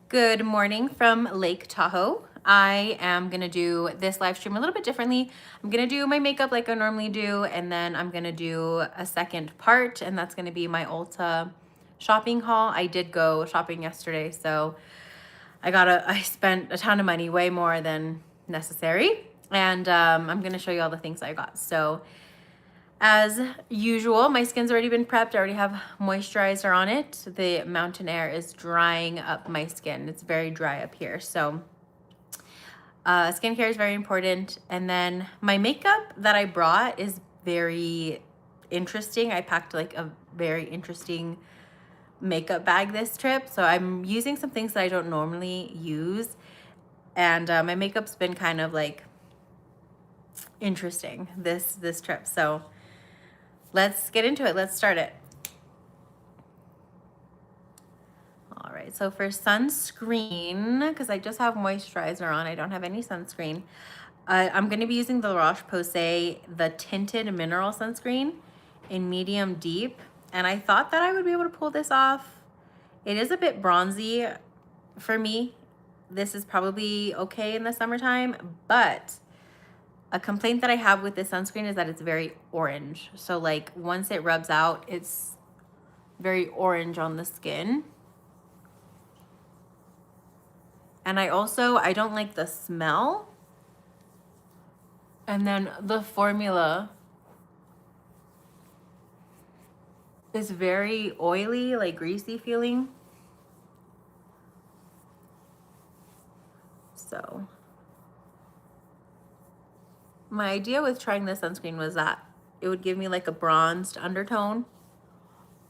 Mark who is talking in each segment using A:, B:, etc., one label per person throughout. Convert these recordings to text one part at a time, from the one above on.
A: Good morning from Lake Tahoe. I am gonna do this live stream a little bit differently. I'm gonna do my makeup like I normally do, and then I'm gonna do a second part, and that's gonna be my Ulta shopping haul. I did go shopping yesterday, so I spent a ton of money, way more than necessary, and I'm gonna show you all the things I got. So as usual, my skin's already been prepped. I already have moisturizer on it. The mountain air is drying up my skin. It's very dry up here. So skincare is very important. And then my makeup that I brought is very interesting. I packed like a very interesting makeup bag this trip. So I'm using some things that I don't normally use. And my makeup's been kind of like interesting this trip. So let's get into it. Let's start it. All right, so for sunscreen, because I just have moisturizer on, I don't have any sunscreen. I'm going to be using the La Roche-Posay, the tinted mineral sunscreen in medium deep. And I thought that I would be able to pull this off. It is a bit bronzy for me. This is probably okay in the summertime, but a complaint that I have with this sunscreen is that it's very orange. So like once it rubs out, it's very orange on the skin. And I don't like the smell. And then the formula is very oily, like greasy feeling. So my idea with trying this sunscreen was that it would give me like a bronzed undertone,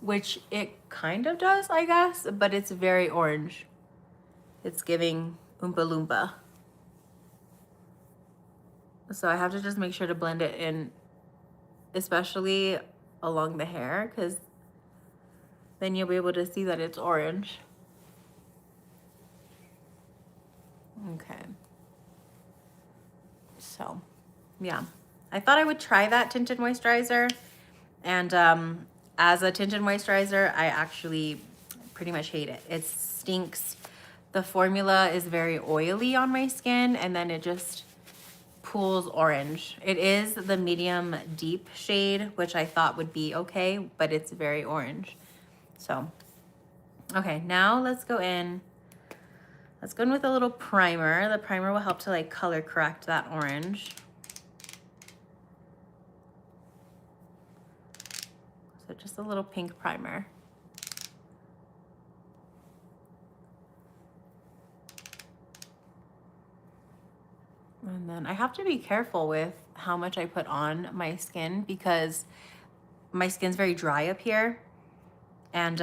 A: which it kind of does, I guess, but it's very orange. It's giving Oompa Loompa. So I have to just make sure to blend it in, especially along the hair, because then you'll be able to see that it's orange. Okay. So, yeah. I thought I would try that tinted moisturizer. And as a tinted moisturizer, I actually pretty much hate it. It stinks. The formula is very oily on my skin, and then it just pools orange. It is the medium deep shade, which I thought would be okay, but it's very orange. So, okay, now let's go in. Let's go in with a little primer. The primer will help to like color correct that orange. So just a little pink primer. And then I have to be careful with how much I put on my skin because my skin's very dry up here. And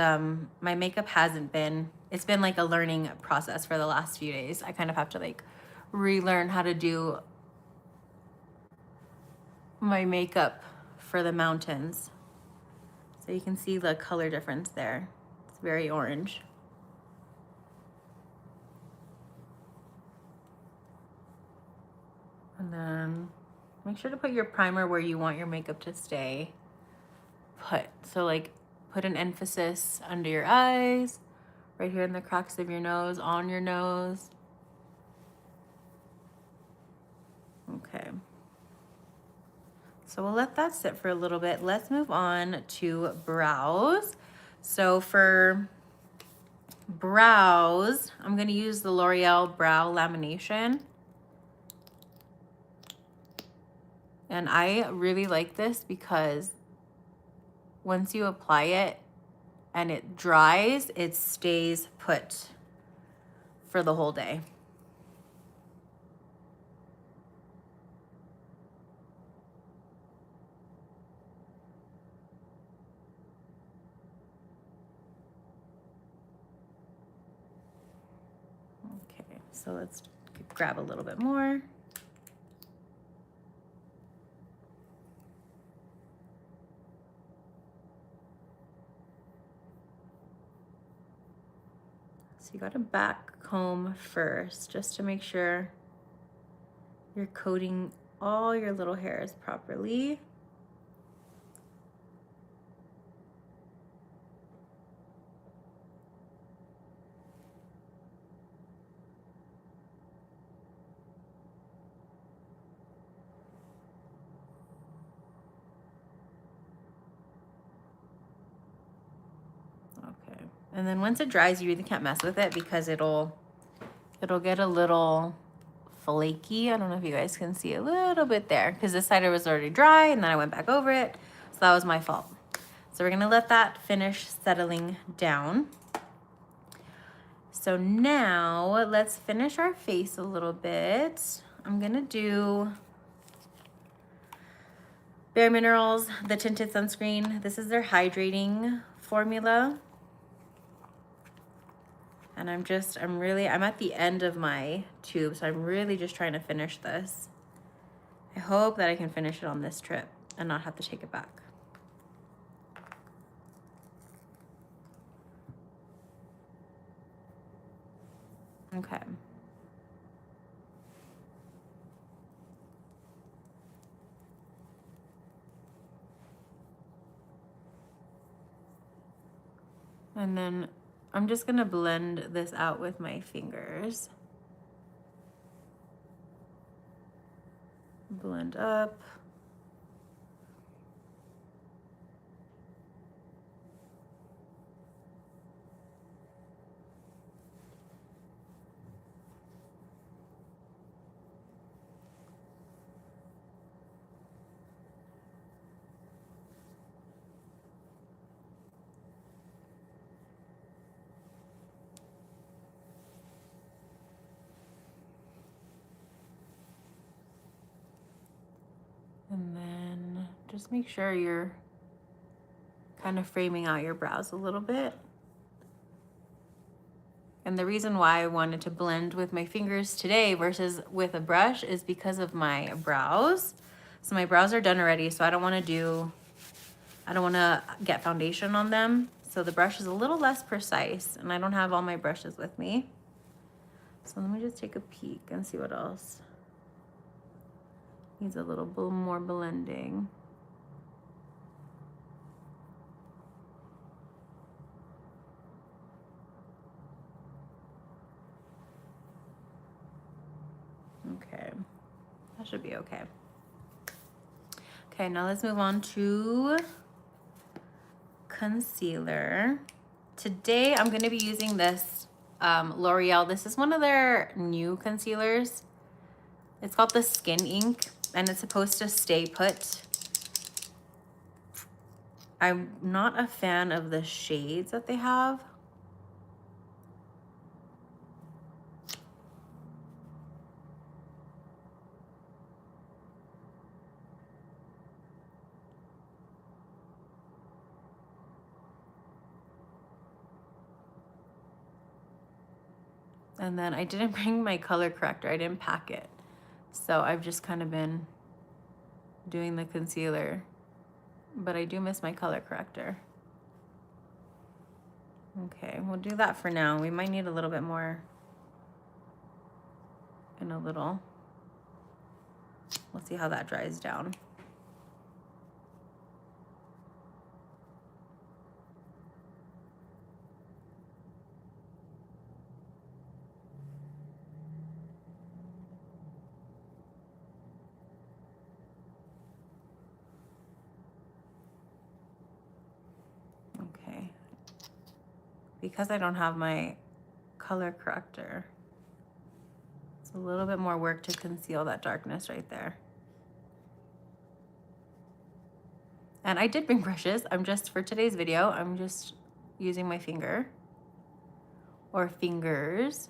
A: my makeup hasn't been, it's been like a learning process for the last few days. I kind of have to like relearn how to do my makeup for the mountains. So you can see the color difference there. It's very orange. And then make sure to put your primer where you want your makeup to stay put. So like put an emphasis under your eyes, right here in the cracks of your nose, on your nose. Okay. So we'll let that sit for a little bit. Let's move on to brows. So for brows, I'm going to use the L'Oreal Brow Lamination. And I really like this because once you apply it and it dries, it stays put for the whole day. Okay, so let's grab a little bit more. So you got to back comb first just to make sure you're coating all your little hairs properly. And then once it dries, you really can't mess with it because it'll get a little flaky. I don't know if you guys can see a little bit there because this side was already dry and then I went back over it. So that was my fault. So we're gonna let that finish settling down. So now let's finish our face a little bit. I'm gonna do Bare Minerals, the tinted sunscreen. This is their hydrating formula. And I'm at the end of my tube, so I'm really just trying to finish this. I hope that I can finish it on this trip and not have to take it back. Okay. And then I'm just gonna blend this out with my fingers. Blend up. And then just make sure you're kind of framing out your brows a little bit. And the reason why I wanted to blend with my fingers today versus with a brush is because of my brows. So my brows are done already, so I don't want to get foundation on them. So the brush is a little less precise and I don't have all my brushes with me. So let me just take a peek and see what else needs a little more blending. Okay, that should be okay. Okay, now let's move on to concealer. Today I'm going to be using this L'Oreal. This is one of their new concealers. It's called the Skin Ink and it's supposed to stay put. I'm not a fan of the shades that they have. And then I didn't bring my color corrector. I didn't pack it. So I've just kind of been doing the concealer, but I do miss my color corrector. Okay, we'll do that for now. We might need a little bit more in a little. We'll see how that dries down. Because I don't have my color corrector, it's a little bit more work to conceal that darkness right there. And I did bring brushes. For today's video, I'm just using my finger or fingers.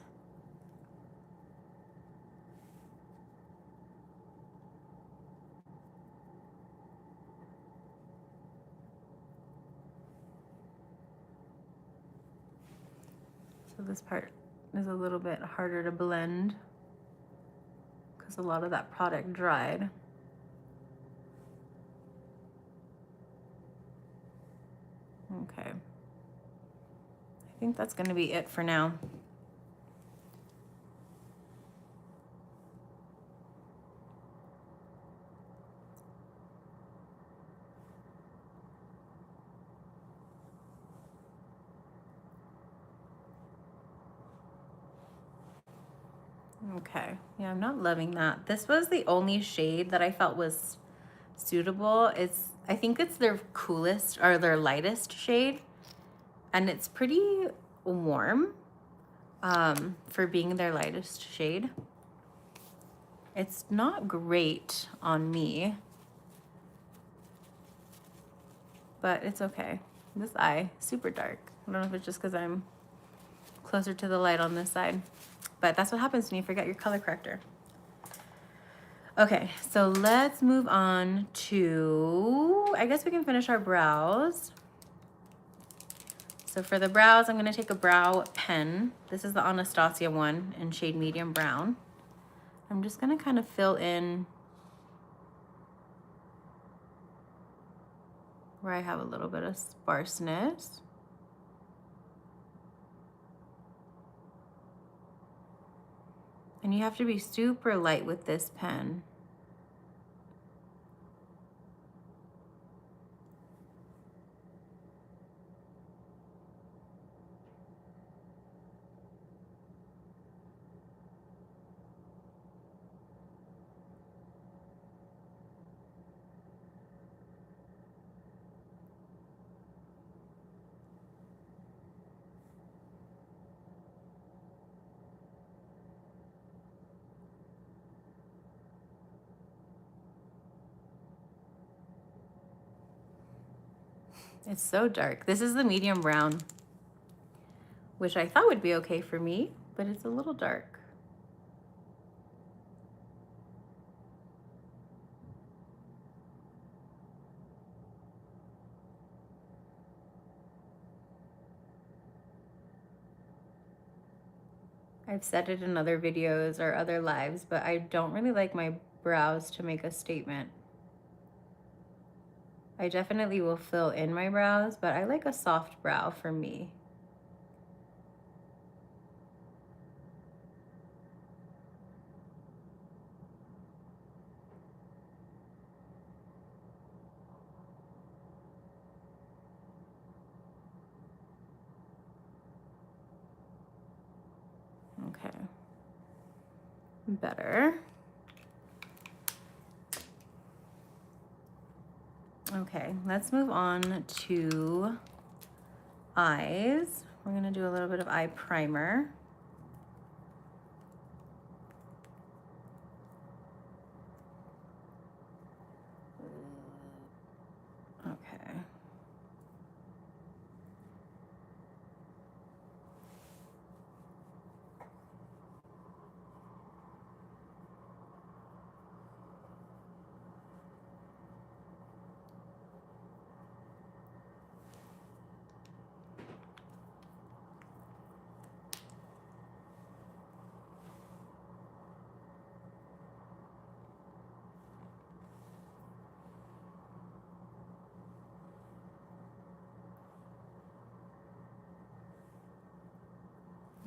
A: So this part is a little bit harder to blend because a lot of that product dried. Okay. I think that's going to be it for now. Okay, yeah, I'm not loving that. This was the only shade that I felt was suitable. I think it's their coolest or their lightest shade. and it's pretty warm for being their lightest shade. It's not great on me, but it's okay. This eye, super dark. I don't know if it's just because I'm closer to the light on this side, but that's what happens when you forget your color corrector. Okay, so let's move on to, I guess we can finish our brows. So for the brows, I'm gonna take a brow pen. This is the Anastasia one in shade medium brown. I'm just gonna kind of fill in where I have a little bit of sparseness. And you have to be super light with this pen. It's so dark. This is the medium brown, which I thought would be okay for me, but it's a little dark. I've said it in other videos or other lives, but I don't really like my brows to make a statement. I definitely will fill in my brows, but I like a soft brow for me. Okay, better. Okay, let's move on to eyes. We're gonna do a little bit of eye primer. Okay.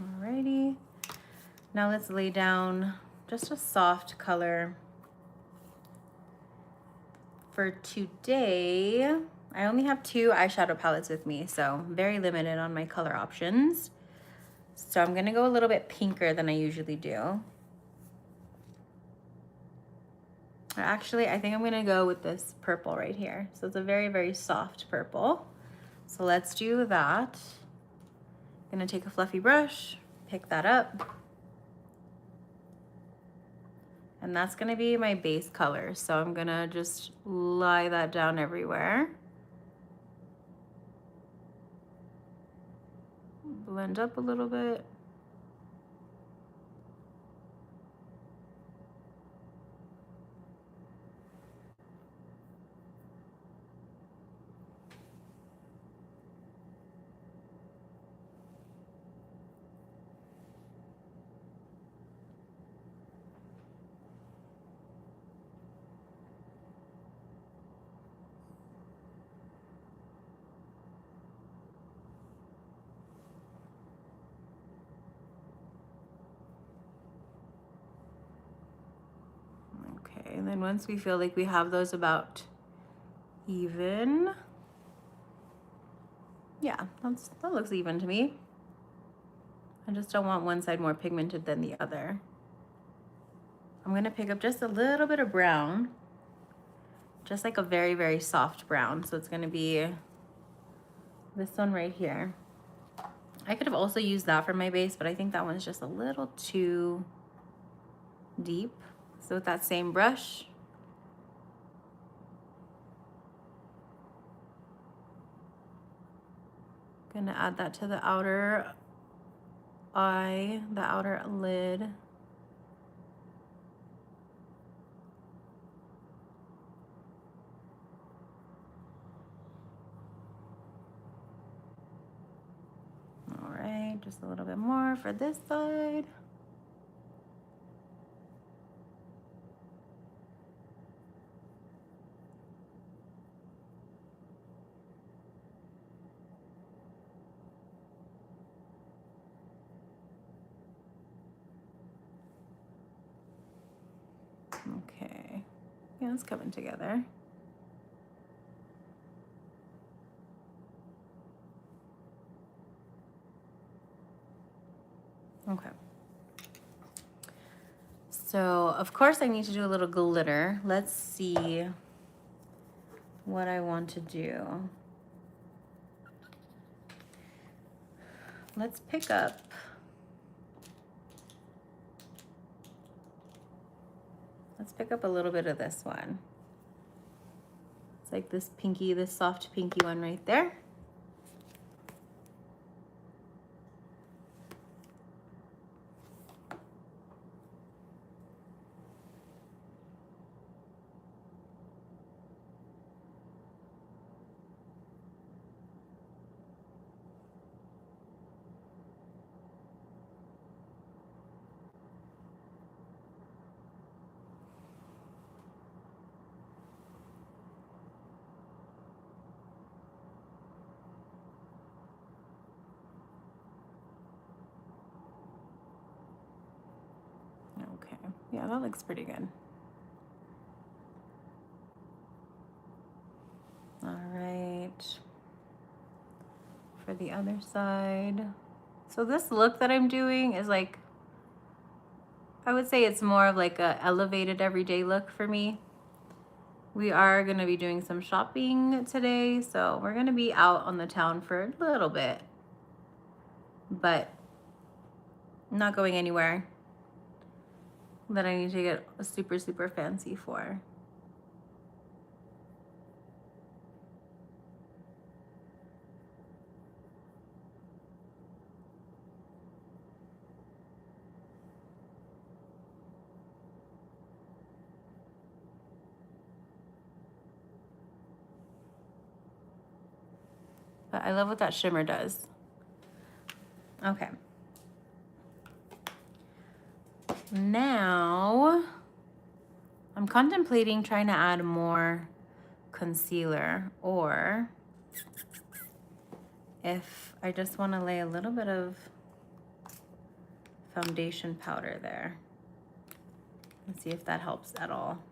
A: Alrighty, now let's lay down just a soft color. For today, I only have 2 eyeshadow palettes with me, so very limited on my color options. So I'm gonna go a little bit pinker than I usually do. Actually, I think I'm gonna go with this purple right here. So it's a very, very soft purple. So let's do that. I'm gonna take a fluffy brush, pick that up. And that's gonna be my base color. So I'm gonna just lie that down everywhere. Blend up a little bit. Okay, and then once we feel like we have those about even, yeah, that looks even to me. I just don't want one side more pigmented than the other. I'm gonna pick up just a little bit of brown, just like a very, very soft brown. So it's gonna be this one right here. I could have also used that for my base, but I think that one's just a little too deep. So with that same brush, gonna add that to the outer eye, the outer lid. All right, just a little bit more for this side. Okay, yeah, it's coming together. Okay. So, of course, I need to do a little glitter. Let's see what I want to do. Let's pick up a little bit of this one. It's like this pinky, this soft pinky one right there. Okay, yeah, that looks pretty good. All right, for the other side. So this look that I'm doing is like, I would say it's more of like a elevated everyday look for me. We are gonna be doing some shopping today, so we're gonna be out on the town for a little bit, but not going anywhere that I need to get super, super fancy for. But I love what that shimmer does. Okay. Now, I'm contemplating trying to add more concealer, or if I just want to lay a little bit of foundation powder there. Let's see if that helps at all.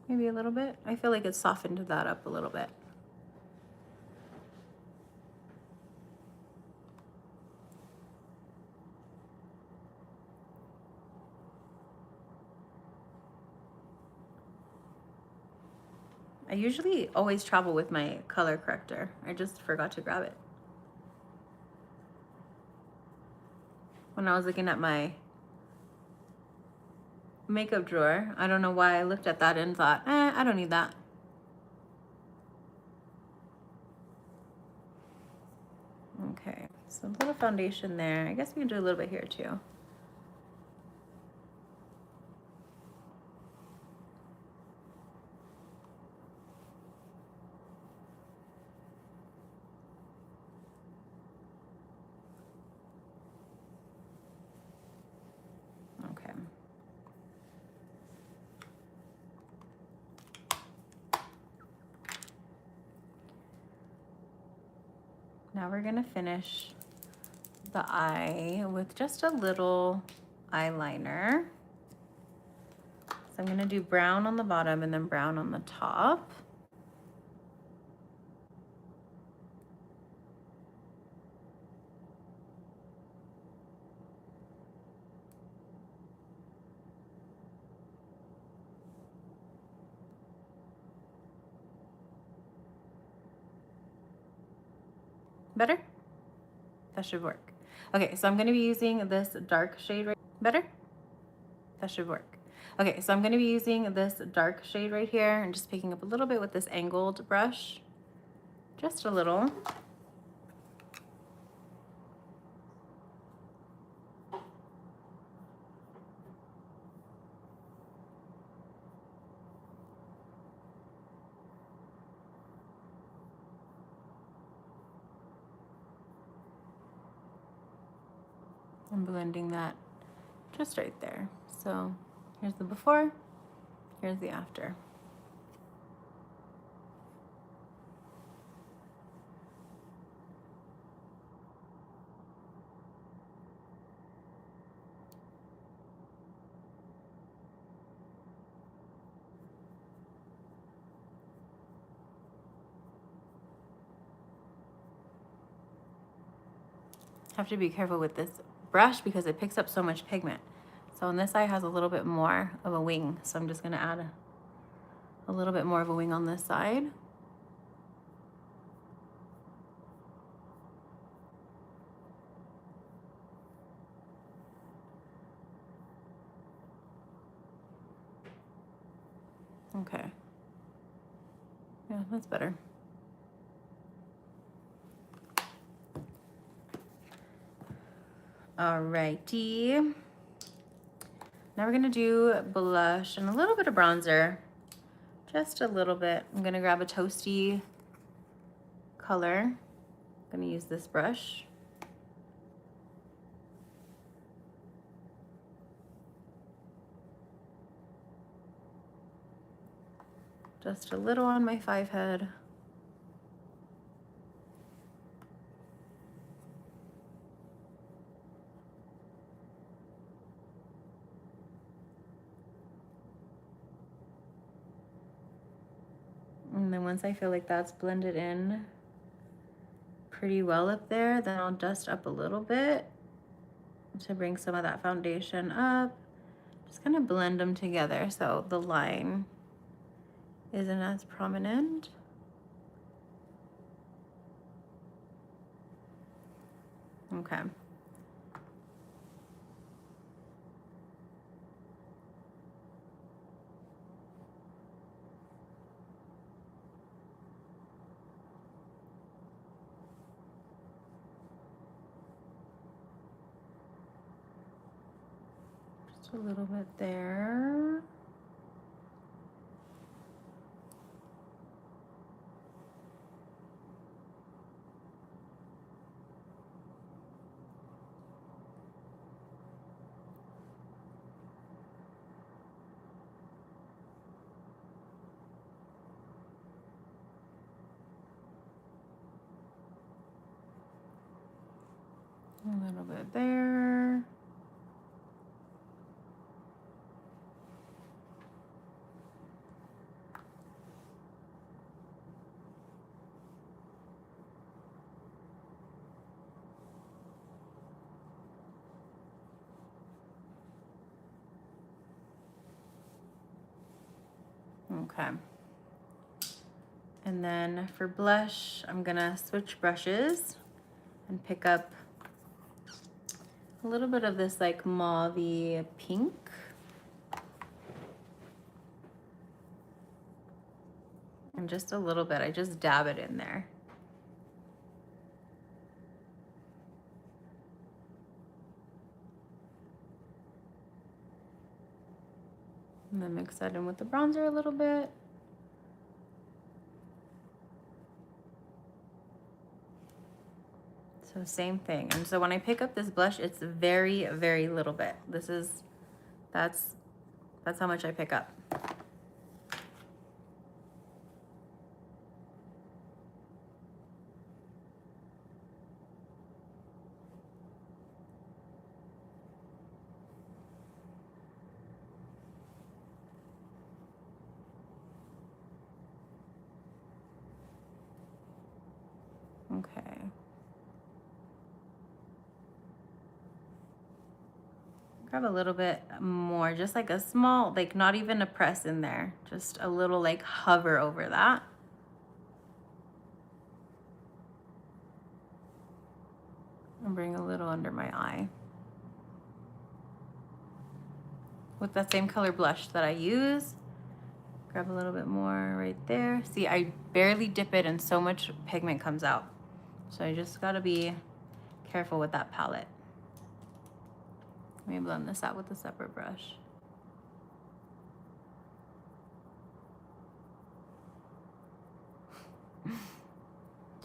A: Maybe a little bit. I feel like it softened that up a little bit. I usually always travel with my color corrector. I just forgot to grab it. When I was looking at my makeup drawer, I don't know why I looked at that and thought, I don't need that. Okay, so a little foundation there. I guess we can do a little bit here too. Okay. Now we're gonna finish the eye with just a little eyeliner. So I'm gonna do brown on the bottom and then brown on the top. Better? That should work. Okay, so I'm gonna be using this dark shade right. Better? That should work. Okay, so I'm gonna be using this dark shade right here and just picking up a little bit with this angled brush. Just a little. I'm blending that just right there. So here's the before, here's the after. Have to be careful with this brush because it picks up so much pigment. So on this eye has a little bit more of a wing. So I'm just gonna add a little bit more of a wing on this side. Okay. Yeah, that's better. Alrighty. Now we're gonna do blush and a little bit of bronzer. Just a little bit. I'm gonna grab a toasty color. I'm gonna use this brush. Just a little on my 5 head. And then once I feel like that's blended in pretty well up there, then I'll dust up a little bit to bring some of that foundation up. Just kind of blend them together so the line isn't as prominent. Okay. Just a little bit there. A little bit there. Okay. And then for blush, I'm gonna switch brushes and pick up a little bit of this like mauve-y pink. And just a little bit, I just dab it in there. And then mix that in with the bronzer a little bit. So same thing. And so when I pick up this blush, it's very, very little bit. That's how much I pick up. Okay. Grab a little bit more, just like a small, like not even a press in there, just a little like hover over that. And bring a little under my eye. With that same color blush that I use, grab a little bit more right there. See, I barely dip it and so much pigment comes out. So I just gotta be careful with that palette. Let me blend this out with a separate brush.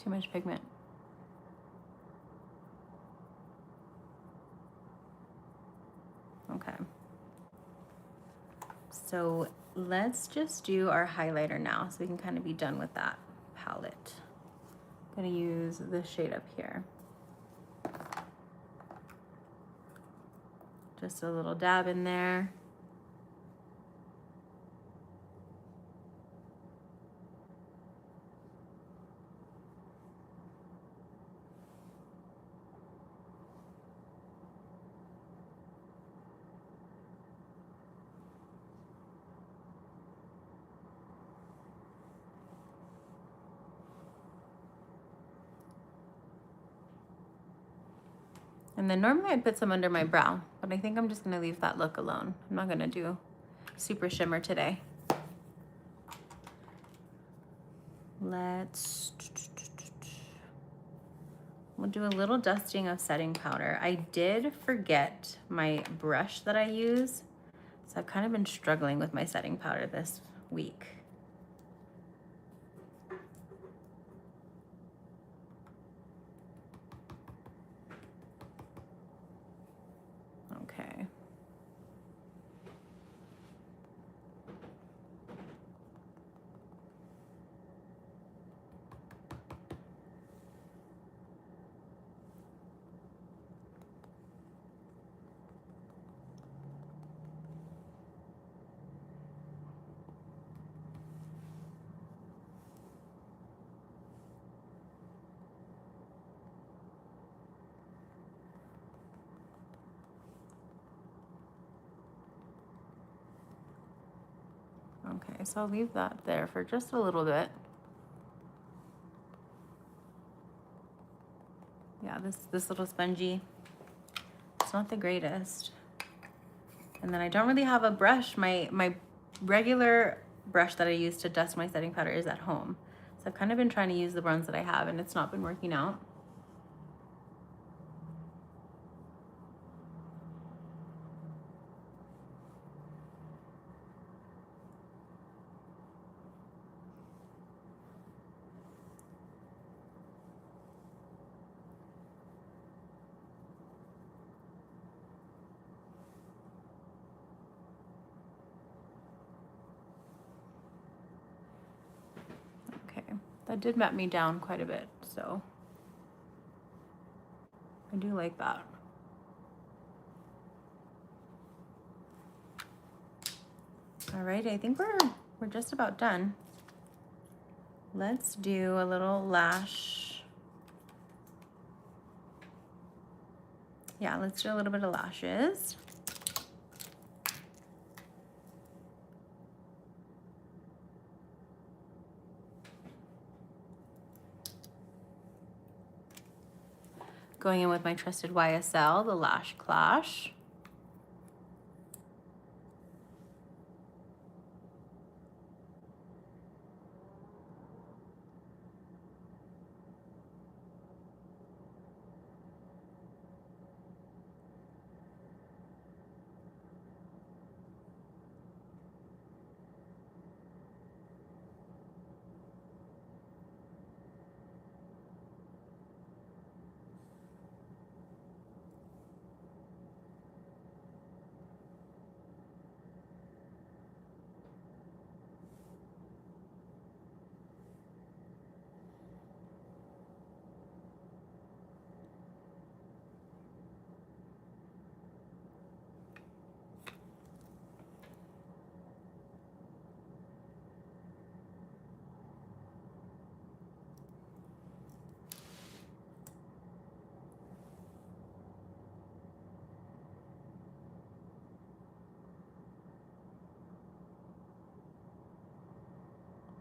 A: Too much pigment. Okay. So let's just do our highlighter now so we can kind of be done with that palette. I'm gonna use this shade up here. Just a little dab in there. And then normally I'd put some under my brow, but I think I'm just gonna leave that look alone. I'm not gonna do super shimmer today. We'll do a little dusting of setting powder. I did forget my brush that I use, so I've kind of been struggling with my setting powder this week. Okay. Okay, so I'll leave that there for just a little bit. Yeah, this little spongy, it's not the greatest. And then I don't really have a brush. My regular brush that I use to dust my setting powder is at home. So I've kind of been trying to use the ones that I have and it's not been working out. That did map me down quite a bit, so I do like that. All right, I think we're just about done. Let's do a little lash. Yeah, let's do a little bit of lashes. Going in with my trusted YSL, the Lash Clash.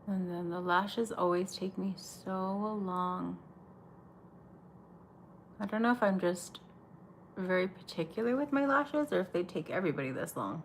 A: And then the lashes always take me so long. I don't know if I'm just very particular with my lashes or if they take everybody this long.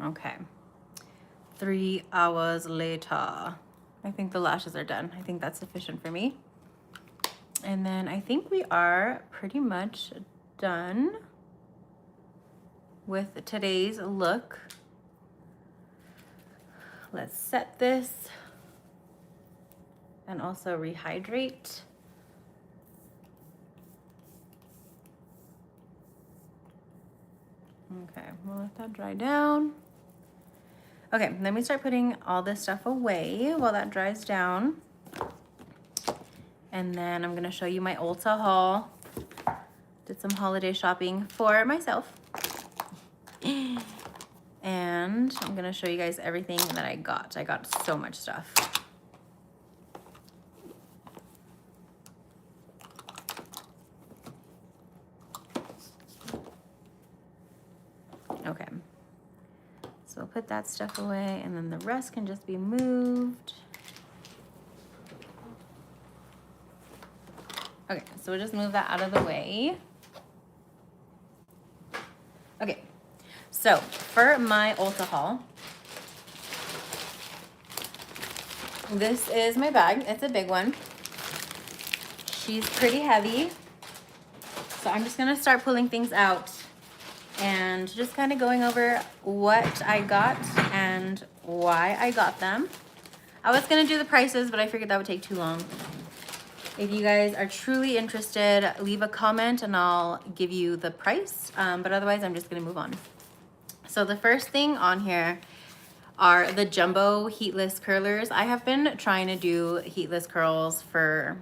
A: Okay, 3 hours later. I think the lashes are done. I think that's sufficient for me. And then I think we are pretty much done with today's look. Let's set this and also rehydrate. Okay, we'll let that dry down. Okay, let me start putting all this stuff away while that dries down. And then I'm gonna show you my Ulta haul. Did some holiday shopping for myself. And I'm gonna show you guys everything that I got. I got so much stuff. Okay, so I'll put that stuff away and then the rest can just be moved. Okay, so we'll just move that out of the way. Okay, so for my Ulta haul, this is my bag. It's a big one. She's pretty heavy. So I'm just gonna start pulling things out and just kind of going over what I got and why I got them. I was gonna do the prices, but I figured that would take too long. If you guys are truly interested, leave a comment and I'll give you the price. But otherwise, I'm just gonna move on. So the first thing on here are the jumbo heatless curlers. I have been trying to do heatless curls for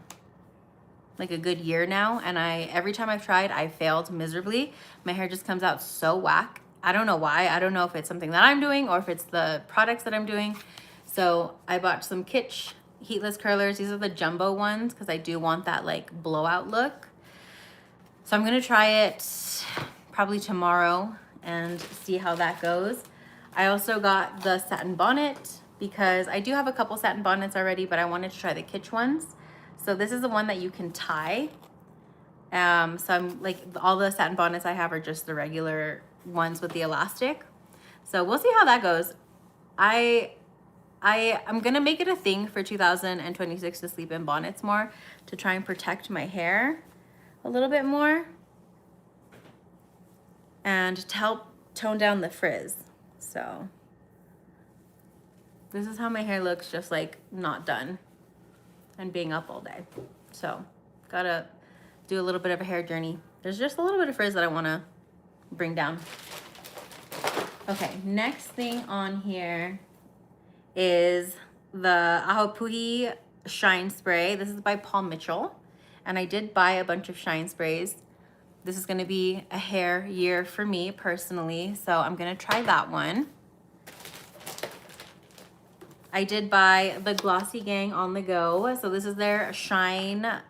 A: like a good year now, and every time I've tried, I failed miserably. My hair just comes out so whack. I don't know why. I don't know if it's something that I'm doing or if it's the products that I'm doing. So I bought some Kitsch heatless curlers. These are the jumbo ones because I do want that like blowout look. So I'm gonna try it probably tomorrow and see how that goes. I also got the satin bonnet because I do have a couple satin bonnets already, but I wanted to try the Kitsch ones. So this is the one that you can tie. So I'm like, all the satin bonnets I have are just the regular ones with the elastic. So we'll see how that goes. I'm gonna make it a thing for 2026 to sleep in bonnets more, to try and protect my hair a little bit more and to help tone down the frizz. So this is how my hair looks, just like not done and being up all day. So gotta do a little bit of a hair journey. There's just a little bit of frizz that I wanna bring down. Okay, next thing on here is the Aho Shine Spray. This is by Paul Mitchell. And I did buy a bunch of shine sprays. This is gonna be a hair year for me personally, so I'm gonna try that one. I did buy the Glossy Gang On The Go. So this is their Shine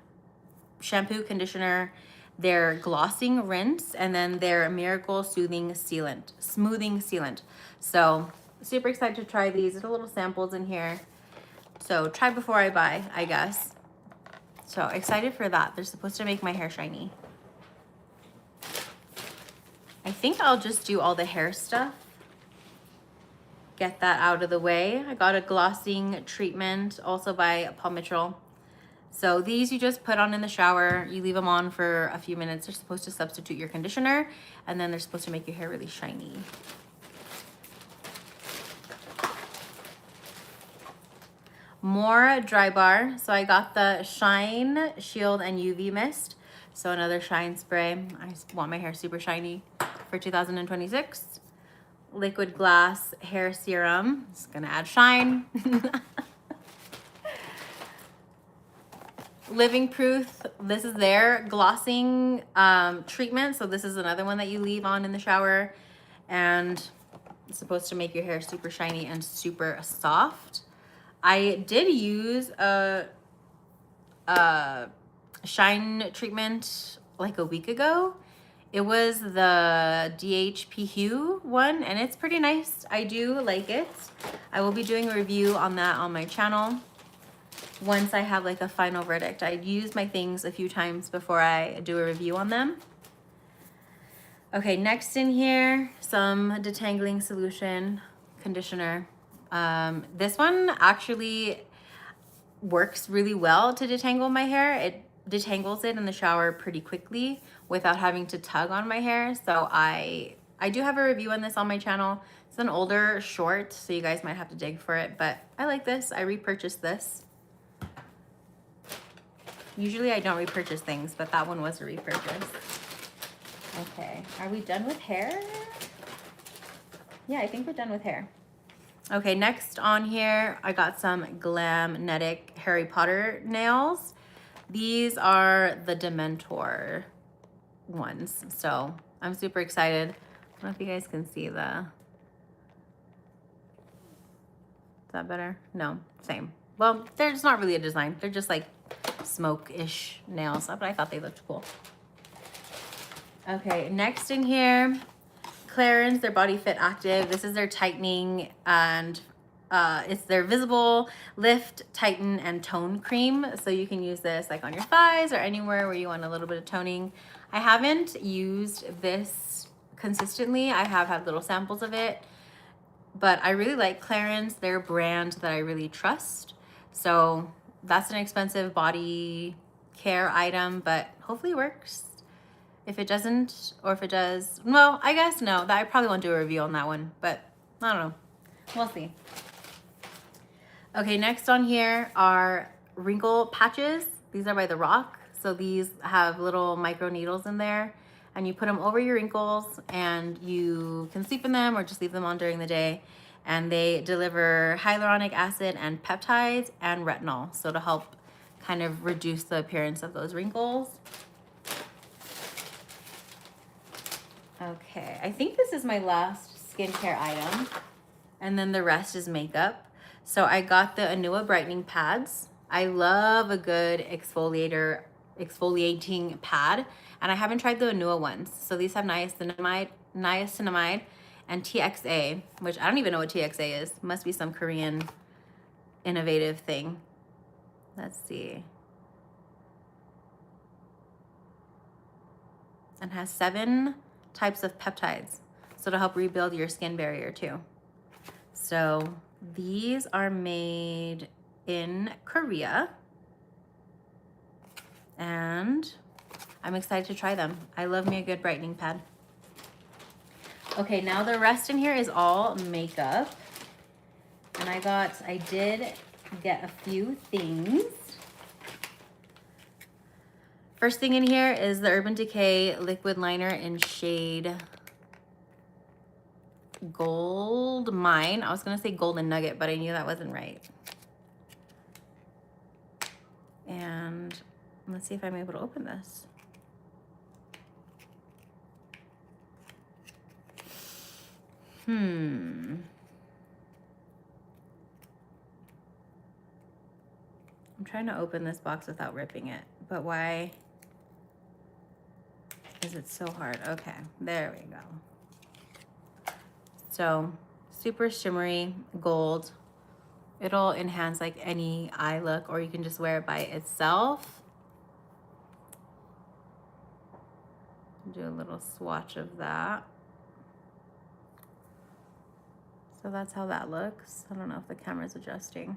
A: shampoo, conditioner, their glossing rinse, and then their Miracle Smoothing Sealant. So super excited to try these. There's little samples in here. So try before I buy, I guess. So excited for that. They're supposed to make my hair shiny. I think I'll just do all the hair stuff. Get that out of the way. I got a glossing treatment also by Paul Mitchell. So these you just put on in the shower. You leave them on for a few minutes. They're supposed to substitute your conditioner, and then they're supposed to make your hair really shiny. More Dry Bar. So I got the Shine Shield and UV Mist. So another shine spray. I want my hair super shiny for 2026. Liquid Glass Hair Serum. It's gonna add shine. Living Proof, this is their glossing treatment. So this is another one that you leave on in the shower, and it's supposed to make your hair super shiny and super soft. I did use a shine treatment like a week ago. It was the DHP Hue one, and it's pretty nice. I do like it. I will be doing a review on that on my channel once I have like a final verdict. I use my things a few times before I do a review on them. Okay, next in here, some detangling solution conditioner. This one actually works really well to detangle my hair. It detangles it in the shower pretty quickly without having to tug on my hair. So I do have a review on this on my channel. It's an older short, so you guys might have to dig for it, but I like this. I repurchased this. Usually I don't repurchase things, but that one was a repurchase. Okay, are we done with hair? Yeah, I think we're done with hair. Okay, next on here, I got some Glamnetic Harry Potter nails. These are the Dementor ones, so I'm super excited. I don't know if you guys can see the... Is that better? No, same. Well, there's not really a design. They're just like smoke-ish nails, but I thought they looked cool. Okay, next in here, Clarins, their Body Fit Active. This is their tightening, and it's their visible lift, tighten, and tone cream. So you can use this like on your thighs or anywhere where you want a little bit of toning. I haven't used this consistently. I have had little samples of it, but I really like Clarins. They're a brand that I really trust. So that's an expensive body care item, but hopefully it works. If it doesn't, or if it does, well, I guess no, that I probably won't do a review on that one, but I don't know. We'll see. Okay, next on here are wrinkle patches. These are by The Rock. So these have little micro needles in there, and you put them over your wrinkles, and you can sleep in them or just leave them on during the day. And they deliver hyaluronic acid and peptides and retinol, so to help kind of reduce the appearance of those wrinkles. Okay, I think this is my last skincare item, and then the rest is makeup. So I got the Anua brightening pads. I love a good exfoliating pad, and I haven't tried the Anua ones. So these have niacinamide and TXA, which I don't even know what TXA is. Must be some Korean innovative thing. Let's see. And has 7 types of peptides, so to help rebuild your skin barrier too. So these are made in Korea, and I'm excited to try them. I love me a good brightening pad. Okay, now the rest in here is all makeup, and I did get a few things. First thing in here is the Urban Decay liquid liner in shade Gold Mine. I was gonna say Golden Nugget, but I knew that wasn't right. And let's see if I'm able to open this. I'm trying to open this box without ripping it, but why is it so hard? Okay, there we go. So super shimmery gold. It'll enhance like any eye look, or you can just wear it by itself. Do a little swatch of that. So that's how that looks. I don't know if the camera's adjusting,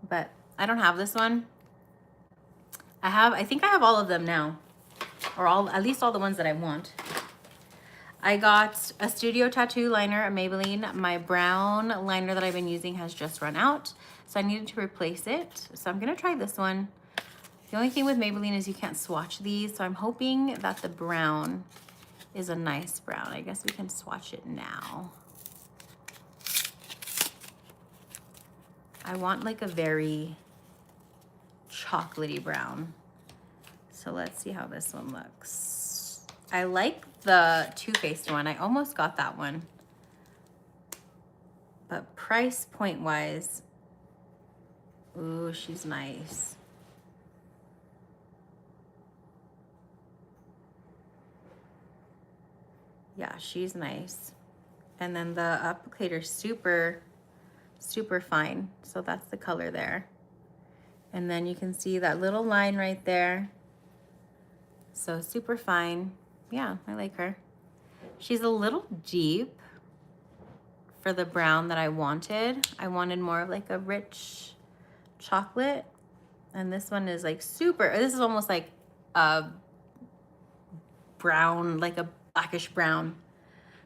A: but I don't have this one. I think I have all of them now, or at least all the ones that I want. I got a Studio Tattoo liner, a Maybelline. My brown liner that I've been using has just run out, so I needed to replace it. So I'm gonna try this one. The only thing with Maybelline is you can't swatch these, so I'm hoping that the brown is a nice brown. I guess we can swatch it now. I want like a very chocolatey brown. So let's see how this one looks. I like the Too Faced one. I almost got that one. But price point wise, ooh, she's nice. Yeah, she's nice. And then the applicator's super, super fine. So that's the color there. And then you can see that little line right there. So super fine. Yeah, I like her. She's a little deep for the brown that I wanted. I wanted more of like a rich chocolate. And this one is like super, this is almost like a brown, like a blackish brown.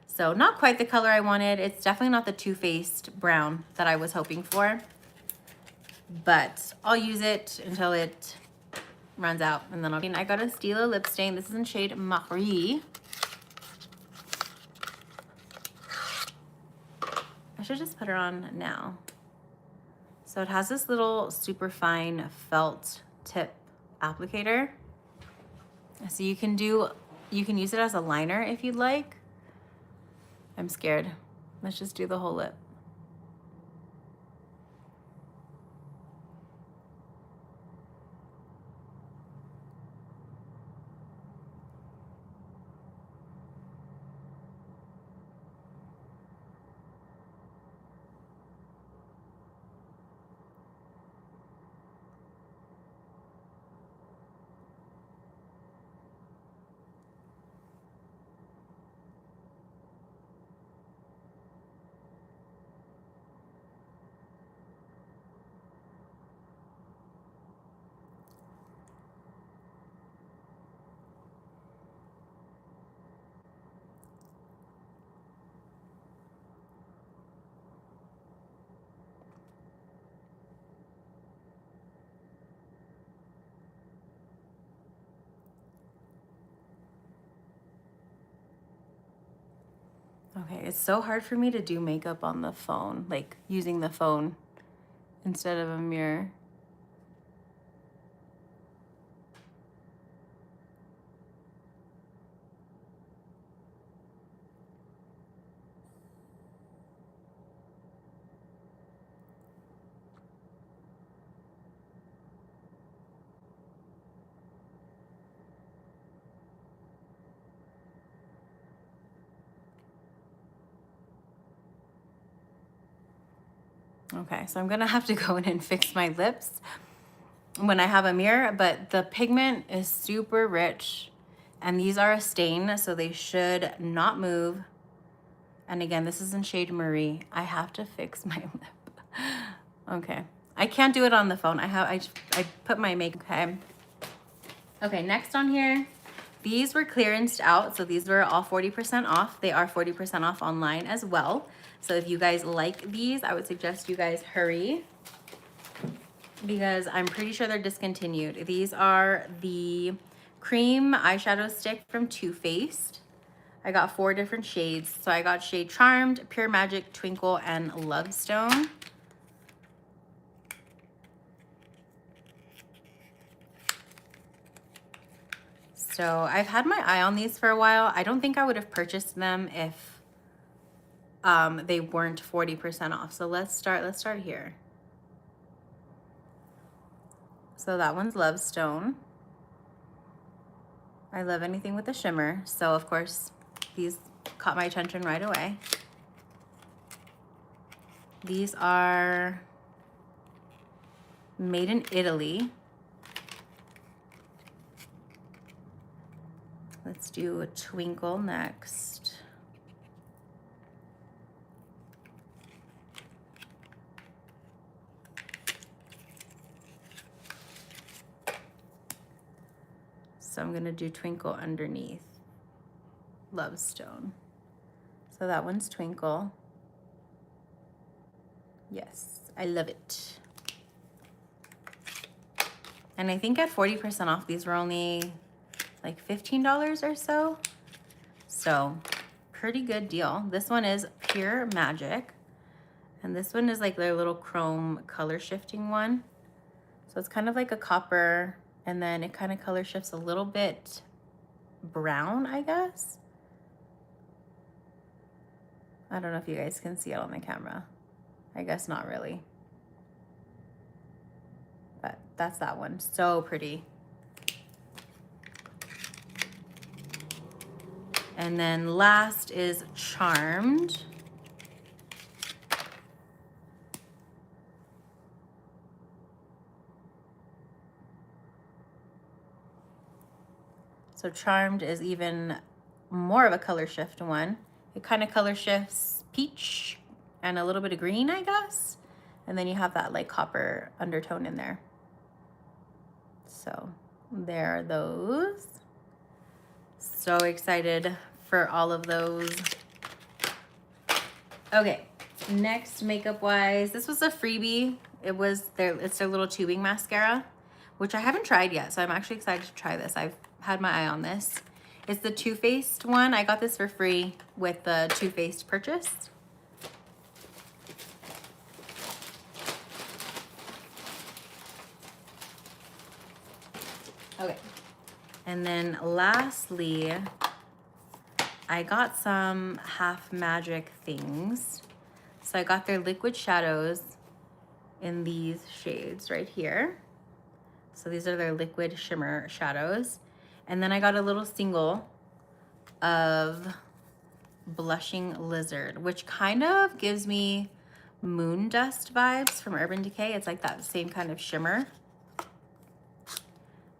A: So not quite the color I wanted. It's definitely not the Too Faced brown that I was hoping for. But I'll use it until it runs out, and then I got a Stila lip stain. This is in shade Marie. I should just put her on now. So it has this little super fine felt tip applicator. So you can use it as a liner if you'd like. I'm scared. Let's just do the whole lip. Okay, it's so hard for me to do makeup on the phone, like using the phone instead of a mirror. Okay, so I'm gonna have to go in and fix my lips when I have a mirror, but the pigment is super rich and these are a stain, so they should not move. And again, this is in shade Marie. I have to fix my lip. Okay, I can't do it on the phone. I put my makeup, okay. Okay, next on here, these were clearanced out, so these were all 40% off. They are 40% off online as well. So if you guys like these, I would suggest you guys hurry because I'm pretty sure they're discontinued. These are the cream eyeshadow stick from Too Faced. I got 4 different shades. So I got shade Charmed, Pure Magic, Twinkle, and Lovestone. So I've had my eye on these for a while. I don't think I would have purchased them if they weren't 40% off. So let's start here. So that one's Lovestone. I love anything with a shimmer. So of course, these caught my attention right away. These are made in Italy. Let's do a Twinkle next. So I'm gonna do Twinkle underneath. Love Stone. So that one's Twinkle. Yes, I love it. And I think at 40% off, these were only like $15 or so. So pretty good deal. This one is Pure Magic. And this one is like their little chrome color shifting one. So it's kind of like a copper, and then it kind of color shifts a little bit brown, I guess. I don't know if you guys can see it on the camera. I guess not really. But that's that one. So pretty. And then last is Charmed. So Charmed is even more of a color shift one. It kind of color shifts peach and a little bit of green, I guess. And then you have that like copper undertone in there. So there are those. So excited for all of those. Okay, next makeup wise, this was a freebie. It's their little tubing mascara, which I haven't tried yet. So I'm actually excited to try this. I've had my eye on this. It's the Too Faced one. I got this for free with the Too Faced purchase. Okay. And then lastly, I got some Half Magic things. So I got their liquid shadows in these shades right here. So these are their liquid shimmer shadows. And then I got a little single of Blushing Lizard, which kind of gives me Moon Dust vibes from Urban Decay. It's like that same kind of shimmer.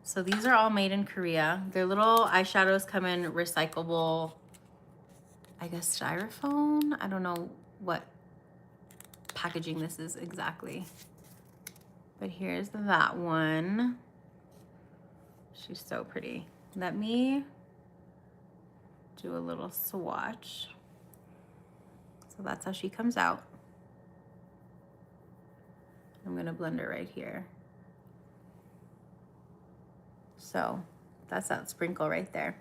A: So these are all made in Korea. Their little eyeshadows come in recyclable, I guess, styrofoam. I don't know what packaging this is exactly. But here's that one. She's so pretty. Let me do a little swatch. So that's how she comes out. I'm gonna blend her right here. So that's that sprinkle right there.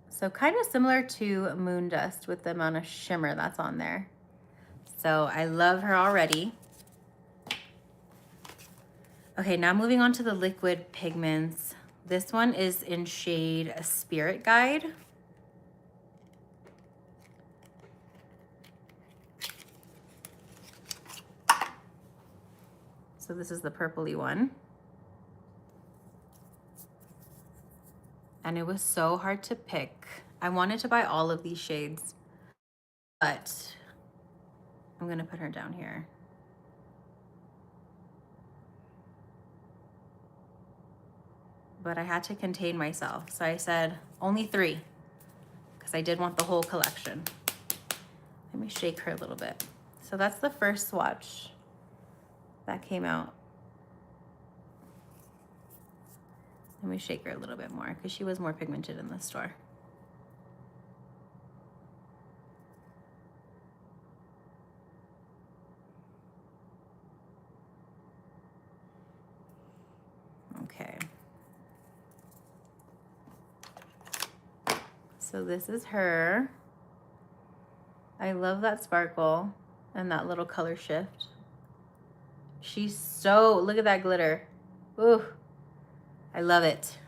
A: So kind of similar to Moon Dust with the amount of shimmer that's on there. So I love her already. Okay, now moving on to the liquid pigments. This one is in shade Spirit Guide. So this is the purpley one. And it was so hard to pick. I wanted to buy all of these shades, but I'm gonna put her down here. But I had to contain myself. So I said only 3, because I did want the whole collection. Let me shake her a little bit. So that's the first swatch that came out. Let me shake her a little bit more because she was more pigmented in the store. Okay. So this is her. I love that sparkle and that little color shift. She's so, look at that glitter. Ooh, I love it.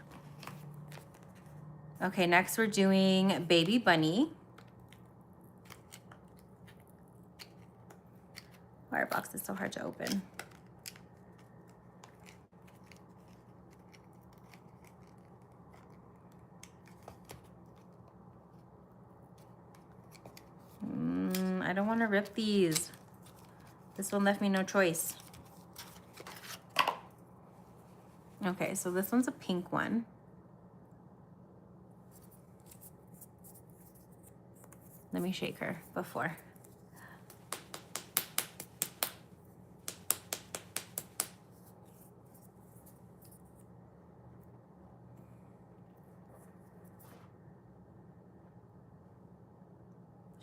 A: Okay, next we're doing Baby Bunny. Why our box is so hard to open. I don't want to rip these. This one left me no choice. Okay, so this one's a pink one. Let me shake her before.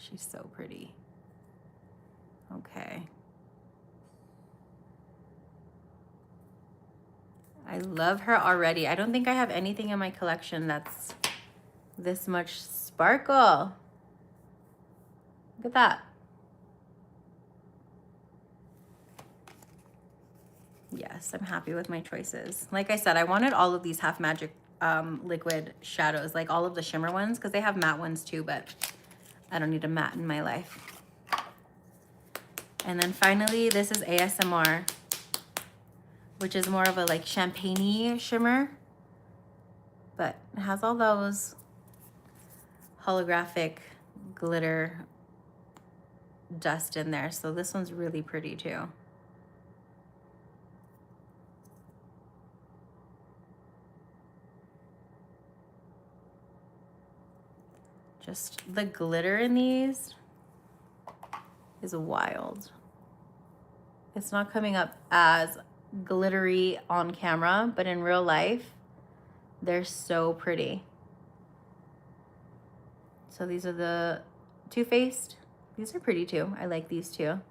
A: She's so pretty. Okay. I love her already. I don't think I have anything in my collection that's this much sparkle. Look at that. Yes, I'm happy with my choices. Like I said, I wanted all of these Half Magic liquid shadows, like all of the shimmer ones, because they have matte ones too, but I don't need a matte in my life. And then finally, this is ASMR, which is more of a like champagne-y shimmer, but it has all those holographic glitter dust in there. So this one's really pretty too. Just the glitter in these is wild. It's not coming up as glittery on camera, but in real life, they're so pretty. So these are the Too Faced. These are pretty too. I like these too.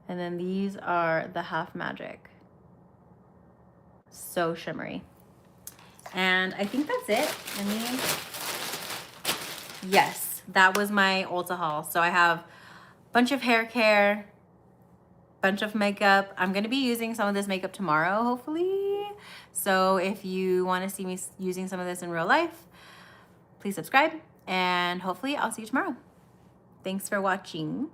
A: And then these are the Half Magic. So shimmery. And I think that's it. I mean, yes, that was my Ulta haul. So I have a bunch of hair care, bunch of makeup. I'm gonna be using some of this makeup tomorrow, hopefully. So if you wanna see me using some of this in real life, please subscribe, and hopefully I'll see you tomorrow. Thanks for watching.